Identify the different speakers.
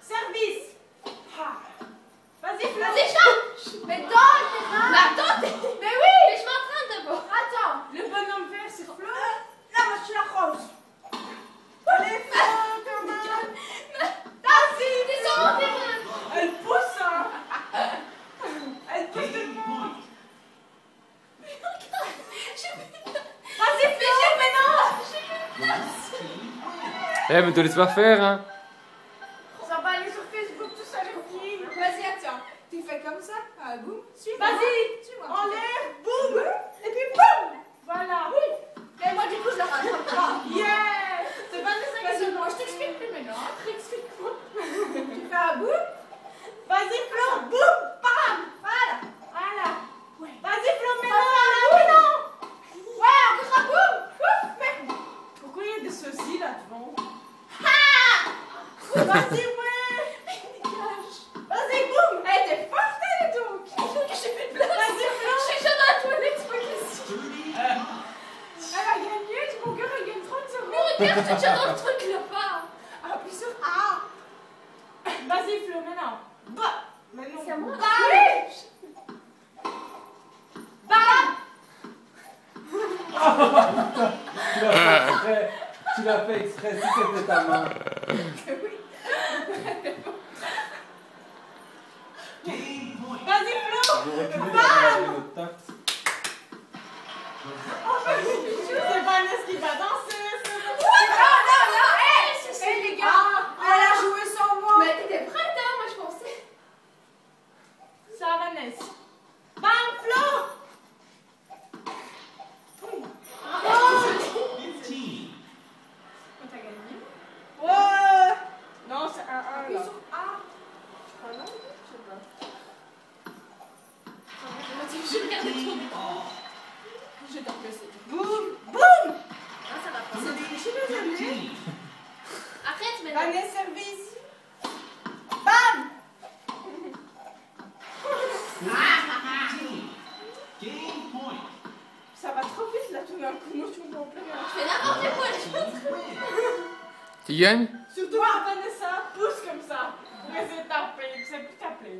Speaker 1: Service. Ah. Vas-y, Flo.
Speaker 2: Vas-y, chat. Mais donne, mais attends, mais oui. Mais je m'entraîne d'abord. Attends.
Speaker 1: Le bonhomme vert, c'est Flo. Là, moi, je suis la rose. Allez, Flo, comment? Vas-y.
Speaker 2: T'es sur mon terrain.
Speaker 1: Elle pousse, hein. Elle pousse tout le monde. Vas-y, Flo, mais non.
Speaker 3: Eh, mais te laisse pas faire, hein.
Speaker 1: Ça va aller sur Facebook, tout ça, les filles.
Speaker 2: Vas-y, attends. Tu fais comme ça. Ah, boum. Suis-moi.
Speaker 1: Vas-y.
Speaker 2: Suis-moi.
Speaker 1: En l'air, boum. Et puis, boum. Voilà.
Speaker 2: Et moi, du coup, je le rattrape pas.
Speaker 1: Yeah. C'est pas des
Speaker 2: Vas-y, moi, je t'explique plus maintenant. Explique-moi. Tu fais un boum.
Speaker 1: Vas-y, Flo, boum, bam.
Speaker 2: Voilà.
Speaker 1: Voilà.
Speaker 2: Ouais.
Speaker 1: Vas-y, Flo, mais
Speaker 2: Enfin,
Speaker 1: non.
Speaker 2: Ouais, encore un boum. Ouf, merde.
Speaker 1: Pourquoi il y a des sosis là devant?
Speaker 2: Ah.
Speaker 1: Vas-y, ouais.
Speaker 2: Dégage.
Speaker 1: Vas-y, boum.
Speaker 2: Elle était forte, elle, donc. J'ai plus de place.
Speaker 1: Vas-y, Flo.
Speaker 2: Je suis déjà dans la toilette, c'est pas question. Elle a gagné, mon cœur, elle gagne 30 euros. Mon cœur, t'es déjà dans le truc là-bas. Appuie sur A.
Speaker 1: Vas-y, Flo, maintenant. Bah. Mais non.
Speaker 2: C'est à moi.
Speaker 1: Bam.
Speaker 2: Oui.
Speaker 1: Bam.
Speaker 4: Tu l'as fait exprès, si c'était ta main.
Speaker 1: Vas-y, Flo.
Speaker 4: Je vais reculer pour regarder notre tact.
Speaker 1: C'est Vanessa qui va danser.
Speaker 2: Non, hey, c'est les gars. Elle a joué sans moi. Mais t'étais prête, hein, moi je pensais.
Speaker 1: Ça, Vanessa. Bam, Flo.
Speaker 2: T'as gagné.
Speaker 1: Ouais. Non, c'est 1-1
Speaker 2: Appuie
Speaker 1: là.
Speaker 2: sur A. Ah non, je sais pas. Je regardais trop. Je t'en plaisir.
Speaker 1: Boum, boum.
Speaker 2: Ah, ça va pas.
Speaker 1: C'est triché, les amis.
Speaker 2: Arrête mais.
Speaker 1: Vanessa, service. Bam. Ça va trop vite là, tout d'un coup. Moi, je comprends plus rien.
Speaker 2: Je fais n'importe quoi.
Speaker 3: Tu gagnes?
Speaker 1: Surtout quand Vanessa pousse comme ça. Pour essayer de taper. Tu sais plus taper.